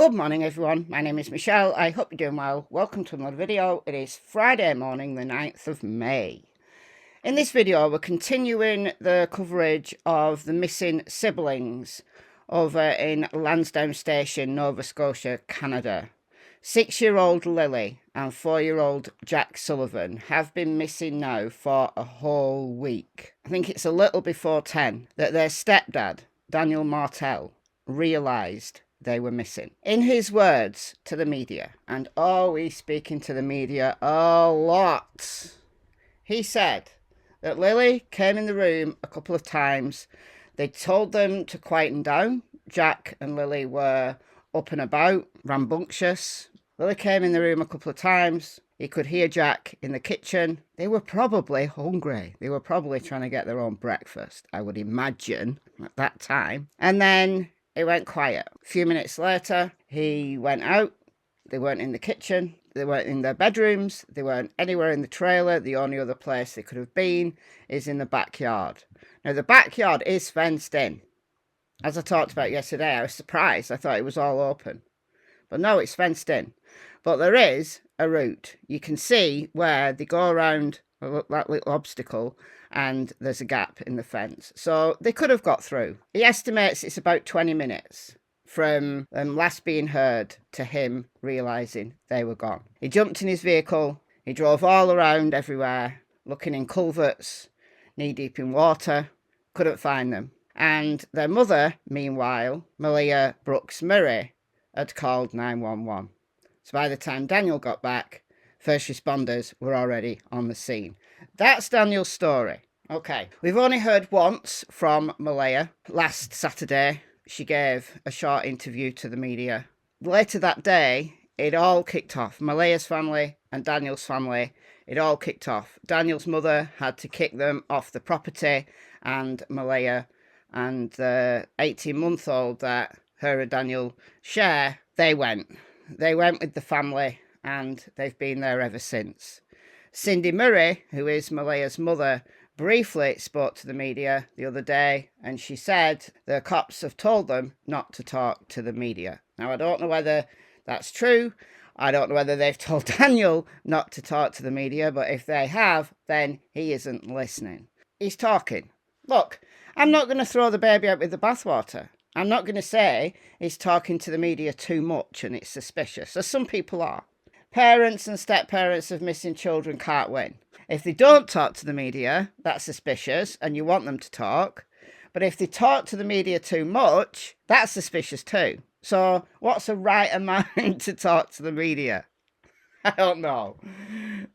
Good morning everyone, my name is Michelle, I hope you're doing well. Welcome to another video. It is Friday morning the 9th of May. In this video we're continuing the coverage of the missing siblings over in Lansdowne Station, Nova Scotia, Canada. 6-year-old Lilly and 4-year-old Jack Sullivan have been missing now for a whole week. I think it's a little before 10 that their stepdad, Daniel Martel, realised they were missing. In his words to the media, and he's speaking to the media a lot, he said that Lilly came in the room a couple of times. They told them to quieten down. Jack and Lilly were up and about, rambunctious. Lilly came in the room a couple of times. He could hear Jack in the kitchen. They were probably hungry. They were probably trying to get their own breakfast, I would imagine, at that time. And then it went quiet. A few minutes later, he went out. They weren't in the kitchen. They weren't in their bedrooms. They weren't anywhere in the trailer. The only other place they could have been is in the backyard. Now, the backyard is fenced in. As I talked about yesterday, I was surprised. I thought it was all open. But no, it's fenced in. But there is a route. You can see where they go around that little obstacle and there's a gap in the fence. So they could have got through. He estimates it's about 20 minutes from them last being heard to him realising they were gone. He jumped in his vehicle. He drove all around everywhere, looking in culverts, knee-deep in water. Couldn't find them. And their mother, meanwhile, Malia Brooks Murray, had called 911. So by the time Daniel got back, first responders were already on the scene. That's Daniel's story. Okay, we've only heard once from Malia. Last Saturday, she gave a short interview to the media. Later that day, it all kicked off. Malia's family and Daniel's family, it all kicked off. Daniel's mother had to kick them off the property, and Malia and the 18-month-old that her and Daniel share, they went. They went with the family, and they've been there ever since. Cindy Murray, who is Malia's mother, briefly spoke to the media the other day, and she said the cops have told them not to talk to the media. Now, I don't know whether that's true. I don't know whether they've told Daniel not to talk to the media, but if they have, then he isn't listening. He's talking. Look, I'm not going to throw the baby out with the bathwater. I'm not going to say he's talking to the media too much and it's suspicious, as some people are. Parents and step-parents of missing children can't win. If they don't talk to the media, that's suspicious and you want them to talk. But if they talk to the media too much, that's suspicious too. So what's a right amount to talk to the media? I don't know.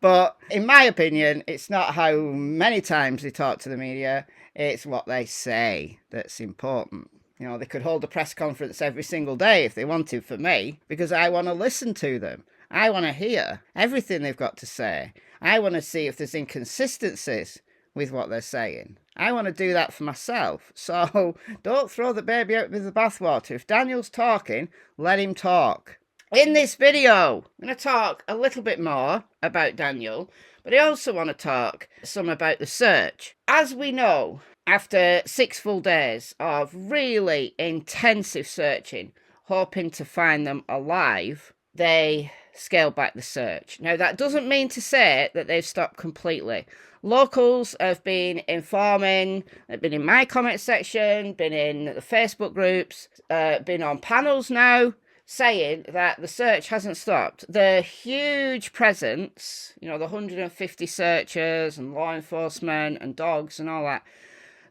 But in my opinion, it's not how many times they talk to the media, it's what they say that's important. You know, they could hold a press conference every single day if they wanted for me, because I want to listen to them. I want to hear everything they've got to say. I want to see if there's inconsistencies with what they're saying. I want to do that for myself. So don't throw the baby out with the bathwater. If Daniel's talking, let him talk. In this video, I'm going to talk a little bit more about Daniel, but I also want to talk some about the search. As we know, after 6 full days of really intensive searching, hoping to find them alive, they scaled back the search. Now, that doesn't mean to say that they've stopped completely. Locals have been informing, they've been in my comment section, been in the Facebook groups, been on panels now, saying that the search hasn't stopped. The huge presence, you know, the 150 searchers and law enforcement and dogs and all that,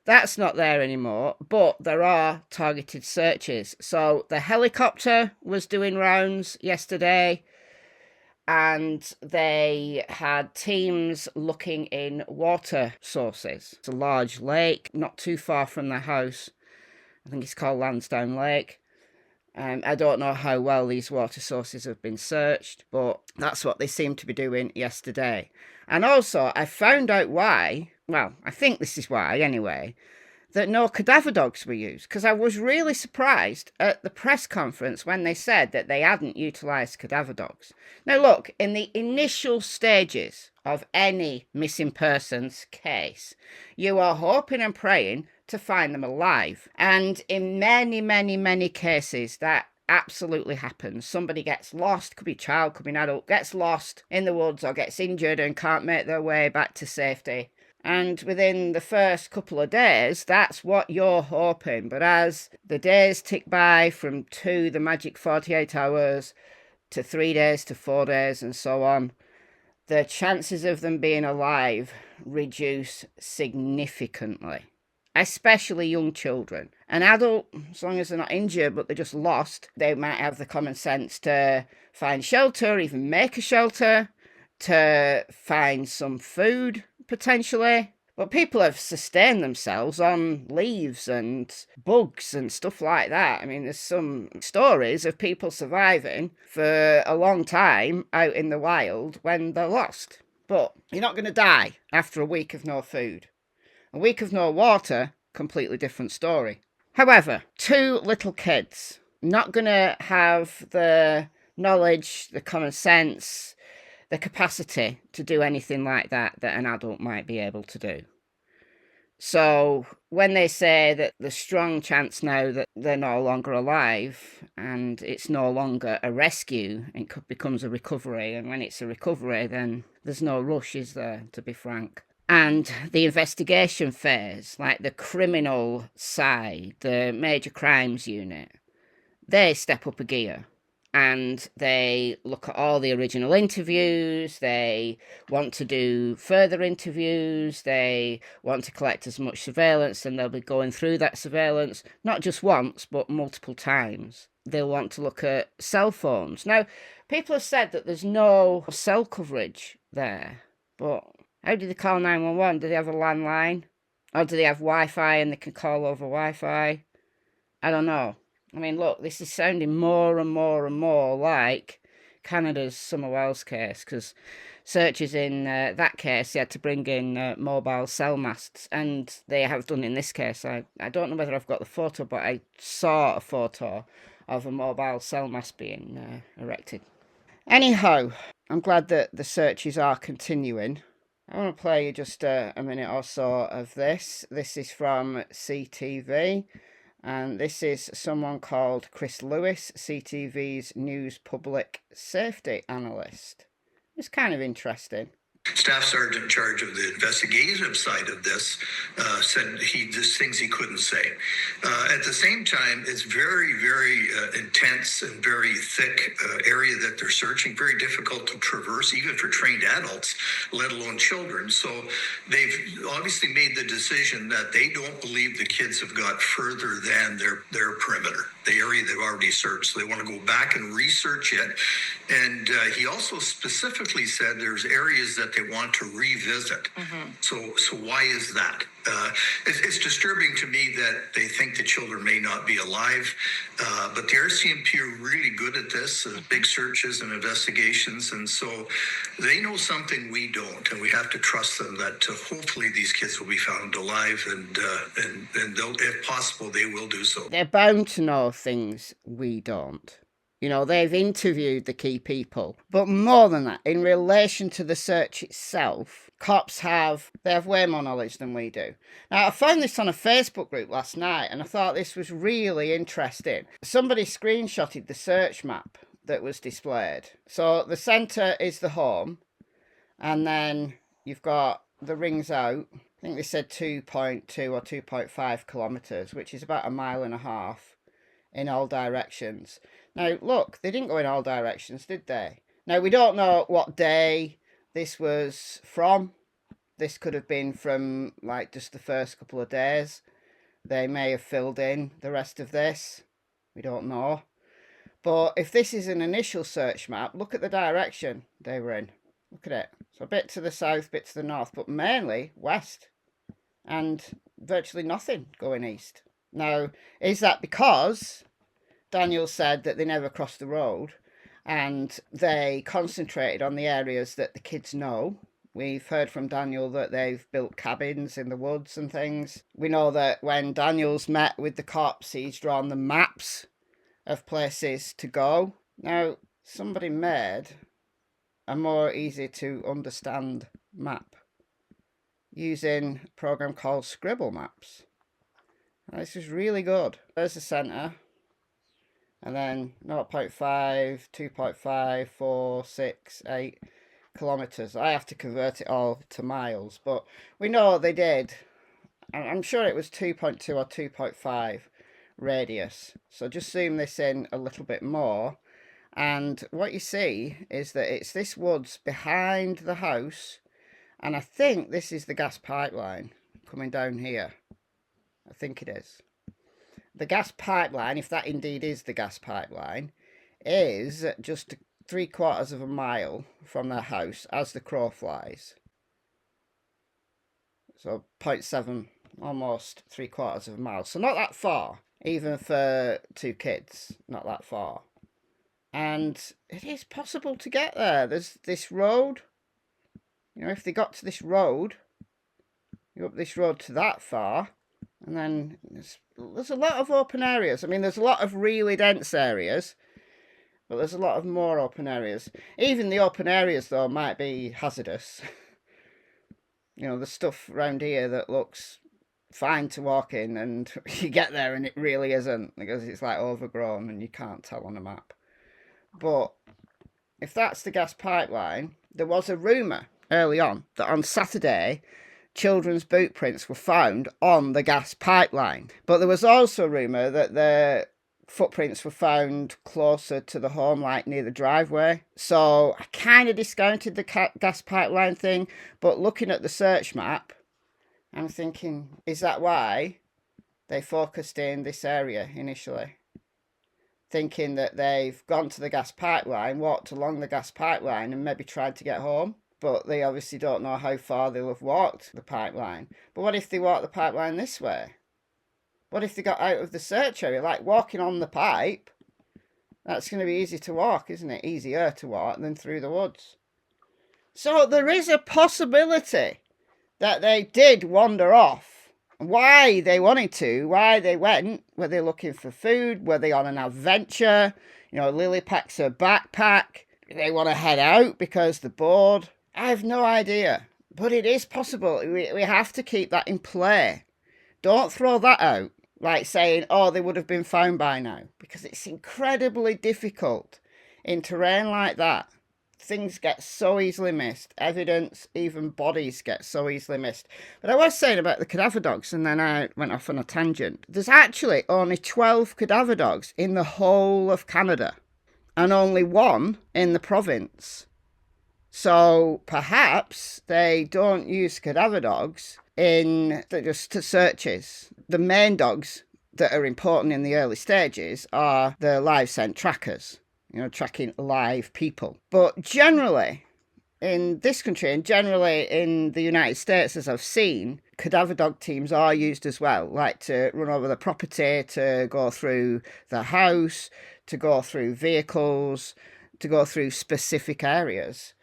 that's not there anymore, but there are targeted searches. So the helicopter was doing rounds yesterday, and they had teams looking in water sources. It's a large lake, not too far from the house. I think it's called Lansdowne Lake. I don't know how well these water sources have been searched, but that's what they seem to be doing yesterday. And also, I found out why, well, I think this is why anyway, that no cadaver dogs were used, because I was really surprised at the press conference when they said that they hadn't utilised cadaver dogs. Now look, in the initial stages of any missing persons case, you are hoping and praying to find them alive. And in many, many, many cases, that absolutely happens. Somebody gets lost, could be a child, could be an adult, gets lost in the woods or gets injured and can't make their way back to safety. And within the first couple of days, that's what you're hoping. But as the days tick by from the magic 48 hours, to 3 days, to 4 days, and so on, the chances of them being alive reduce significantly. Especially young children. An adult, as long as they're not injured, but they're just lost, they might have the common sense to find shelter, even make a shelter, to find some food, potentially. But people have sustained themselves on leaves and bugs and stuff like that. I mean, there's some stories of people surviving for a long time out in the wild when they're lost. But you're not going to die after a week of no food. A week of no water, completely different story. However, 2 little kids, not going to have the knowledge, the common sense, the capacity to do anything like that an adult might be able to do. So when they say that there's strong chance now that they're no longer alive and it's no longer a rescue, it becomes a recovery. And when it's a recovery, then there's no rush, is there, to be frank? And the investigation phase, like the criminal side, the major crimes unit, they step up a gear and they look at all the original interviews. They want to do further interviews. They want to collect as much surveillance, and they'll be going through that surveillance, not just once, but multiple times. They'll want to look at cell phones. Now, people have said that there's no cell coverage there, but how do they call 911? Do they have a landline? Or do they have Wi-Fi and they can call over Wi-Fi? I don't know. I mean, look, this is sounding more and more and more like Canada's Summer Wells case, because searchers in that case, they had to bring in mobile cell masts, and they have done in this case. I don't know whether I've got the photo, but I saw a photo of a mobile cell mast being erected. Anyhow, I'm glad that the searches are continuing. I want to play you just a minute or so of this. This is from CTV, and this is someone called Chris Lewis, CTV's news public safety analyst. It's kind of interesting. Staff sergeant in charge of the investigative side of this said there's things he couldn't say. At the same time, it's very, very intense and very thick area that they're searching, very difficult to traverse, even for trained adults, let alone children. So they've obviously made the decision that they don't believe the kids have got further than their perimeter, the area they've already searched. So they want to go back and research it. And he also specifically said there's areas that they want to revisit. Mm-hmm. So why is that? It's disturbing to me that they think the children may not be alive, but the RCMP are really good at this, big searches and investigations, and so they know something we don't, and we have to trust them that hopefully these kids will be found alive, and they'll, if possible, they will do so. They're bound to know things we don't. You know, they've interviewed the key people. But more than that, in relation to the search itself, cops have way more knowledge than we do. Now, I found this on a Facebook group last night, and I thought this was really interesting. Somebody screenshotted the search map that was displayed. So the centre is the home, and then you've got the rings out. I think they said 2.2 or 2.5 kilometres, which is about 1.5 miles in all directions. Now, look, they didn't go in all directions, did they? Now, we don't know what day this was from. This could have been from, like, just the first couple of days. They may have filled in the rest of this. We don't know. But if this is an initial search map, look at the direction they were in. Look at it. So a bit to the south, bit to the north, but mainly west. And virtually nothing going east. Now, is that because Daniel said that they never crossed the road and they concentrated on the areas that the kids know? We've heard from Daniel that they've built cabins in the woods and things. We know that when Daniel's met with the cops, he's drawn the maps of places to go. Now, somebody made a more easy to understand map using a program called Scribble Maps. Now, this is really good. There's the centre. and then 0.5, 2.5, 4, 6, 8 kilometers. I have to convert it all to miles, but we know they did. I'm sure it was 2.2 or 2.5 radius. So just zoom this in a little bit more, and what you see is that it's this woods behind the house, and I think this is the gas pipeline coming down here. I think it is. The gas pipeline, if that indeed is the gas pipeline, is just 3/4 of a mile from their house as the crow flies. So 0.7, almost 3/4 of a mile. So not that far, even for 2 kids, not that far. And it is possible to get there. There's this road. You know, if they got to this road, you up this road to that far, and then there's a lot of open areas. I mean, there's a lot of really dense areas, but there's a lot of more open areas. Even the open areas, though, might be hazardous. You know, the stuff around here that looks fine to walk in, and you get there and it really isn't, because it's like overgrown and you can't tell on a map. But if that's the gas pipeline, there was a rumour early on that on Saturday children's boot prints were found on the gas pipeline. But there was also a rumour that the footprints were found closer to the home, like near the driveway. So I kind of discounted the gas pipeline thing, but looking at the search map, I'm thinking, is that why they focused in this area initially? Thinking that they've gone to the gas pipeline, walked along the gas pipeline, and maybe tried to get home. But they obviously don't know how far they'll have walked the pipeline. But what if they walked the pipeline this way? What if they got out of the search area? Like walking on the pipe, that's going to be easy to walk, isn't it? Easier to walk than through the woods. So there is a possibility that they did wander off. Why they wanted to, why they went, were they looking for food? Were they on an adventure? You know, Lily packs her backpack. They want to head out because they're bored. I have no idea, but it is possible. We have to keep that in play. Don't throw that out, like saying, oh, they would have been found by now, because it's incredibly difficult in terrain like that. Things get so easily missed. Evidence, even bodies get so easily missed. But I was saying about the cadaver dogs, and then I went off on a tangent. There's actually only 12 cadaver dogs in the whole of Canada, and only 1 in the province. So perhaps they don't use cadaver dogs in just searches. The main dogs that are important in the early stages are the live scent trackers, you know, tracking live people. But generally, in this country and generally in the United States, as I've seen, cadaver dog teams are used as well, like to run over the property, to go through the house, to go through vehicles, to go through specific areas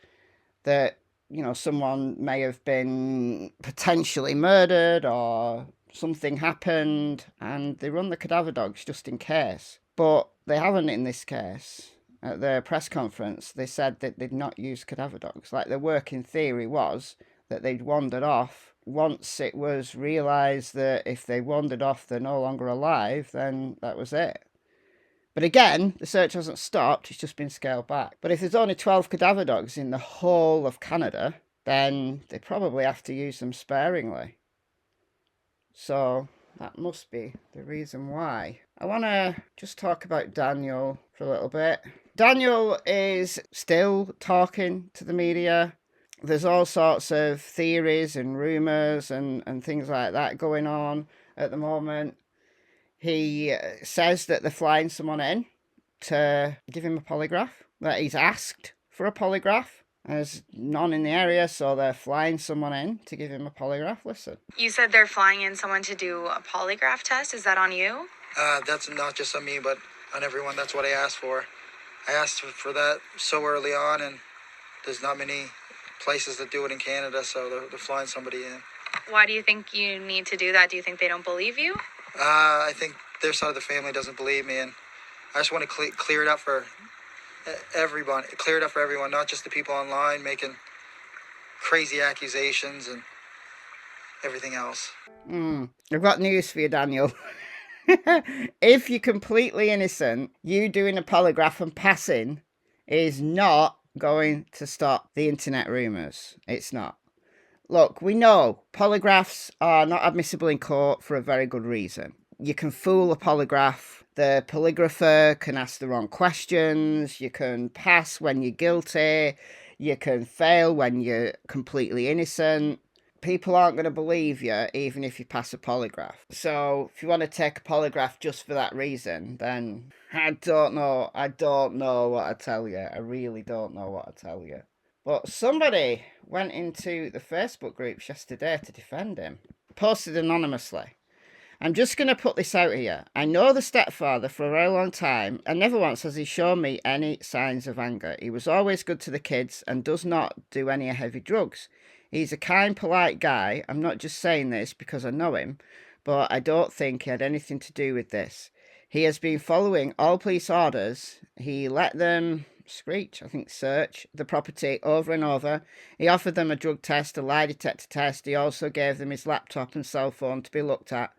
that, you know, someone may have been potentially murdered or something happened, and they run the cadaver dogs just in case. But they haven't in this case. At their press conference, they said that they'd not use cadaver dogs. Like, the working theory was that they'd wandered off. Once it was realised that if they wandered off, they're no longer alive, then that was it. But again, the search hasn't stopped, it's just been scaled back. But if there's only 12 cadaver dogs in the whole of Canada, then they probably have to use them sparingly. So that must be the reason why. I want to just talk about Daniel for a little bit. Daniel is still talking to the media. There's all sorts of theories and rumours and things like that going on at the moment. He says that they're flying someone in to give him a polygraph, that he's asked for a polygraph. There's none in the area, so they're flying someone in to give him a polygraph. Listen. You said they're flying in someone to do a polygraph test. Is that on you? That's not just on me, but on everyone. That's what I asked for. I asked for that so early on, and there's not many places that do it in Canada, so they're flying somebody in. Why do you think you need to do that? Do you think they don't believe you? I think their side of the family doesn't believe me, and I just want to clear it up for everyone. Clear it up for everyone, not just the people online making crazy accusations and everything else. I've got news for you, Daniel. If you're completely innocent, you doing a polygraph and passing is not going to stop the internet rumours. It's not. Look, we know polygraphs are not admissible in court for a very good reason. You can fool a polygraph. The polygrapher can ask the wrong questions. You can pass when you're guilty. You can fail when you're completely innocent. People aren't going to believe you even if you pass a polygraph. So if you want to take a polygraph just for that reason, then I don't know. I don't know what to tell you. I really don't know what to tell you. But somebody went into the Facebook groups yesterday to defend him. Posted anonymously. I'm just going to put this out here. I know the stepfather for a very long time, and never once has he shown me any signs of anger. He was always good to the kids and does not do any heavy drugs. He's a kind, polite guy. I'm not just saying this because I know him, but I don't think he had anything to do with this. He has been following all police orders. He let them search the property over and over. He offered them a drug test, a lie detector test. He also gave them his laptop and cell phone to be looked at.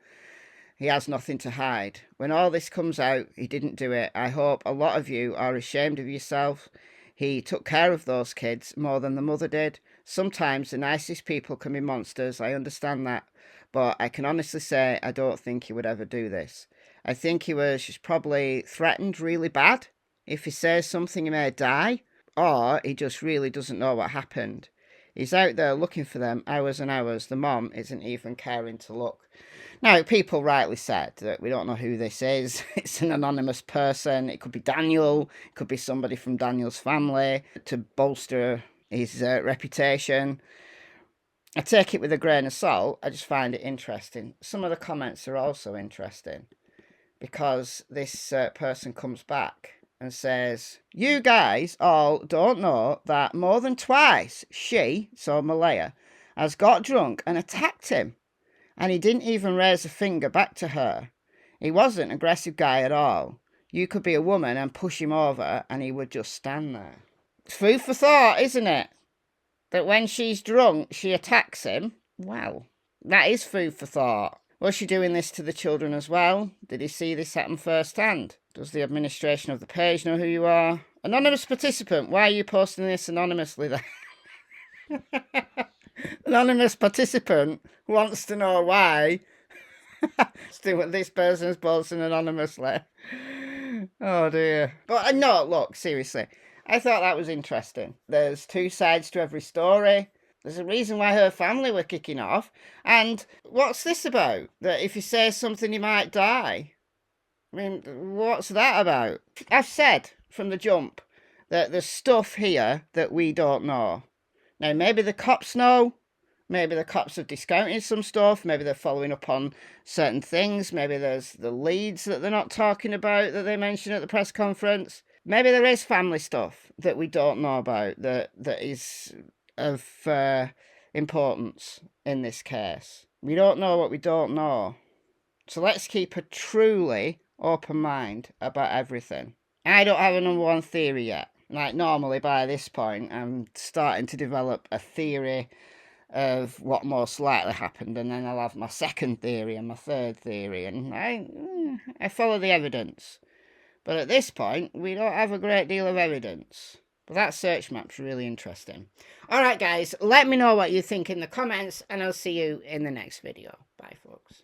He has nothing to hide. When all this comes out, he didn't do it. I hope a lot of you are ashamed of yourself. He took care of those kids more than the mother did. Sometimes the nicest people can be monsters, I understand that. But I can honestly say I don't think he would ever do this. I think he was just probably threatened really bad. If he says something, he may die. Or he just really doesn't know what happened. He's out there looking for them hours and hours. The mom isn't even caring to look. Now, people rightly said that we don't know who this is. It's an anonymous person. It could be Daniel. It could be somebody from Daniel's family to bolster his reputation. I take it with a grain of salt. I just find it interesting. Some of the comments are also interesting because this person comes back and says, you guys all don't know that more than twice she, so Malaya, has got drunk and attacked him. And he didn't even raise a finger back to her. He wasn't an aggressive guy at all. You could be a woman and push him over and he would just stand there. It's food for thought, isn't it? That when she's drunk, she attacks him. Well, that is food for thought. Was she doing this to the children as well? Did he see this happen firsthand? Does the administration of the page know who you are? Anonymous participant, why are you posting this anonymously then? Anonymous participant wants to know why this person's posting anonymously. Oh dear. But no, look, seriously, I thought that was interesting. There's two sides to every story. There's a reason why her family were kicking off. And what's this about? That if you say something, you might die. I mean, what's that about? I've said from the jump that there's stuff here that we don't know. Now, maybe the cops know. Maybe the cops have discounted some stuff. Maybe they're following up on certain things. Maybe there's the leads that they're not talking about that they mentioned at the press conference. Maybe there is family stuff that we don't know about that is of importance in this case. We don't know what we don't know. So let's keep a truly open mind about everything. I don't have a number one theory yet. Like normally by this point, I'm starting to develop a theory of what most likely happened, and then I'll have my second theory and my third theory, and I follow the evidence. But at this point, we don't have a great deal of evidence. But that search map's really interesting. Alright guys, let me know what you think in the comments, and I'll see you in the next video. Bye folks.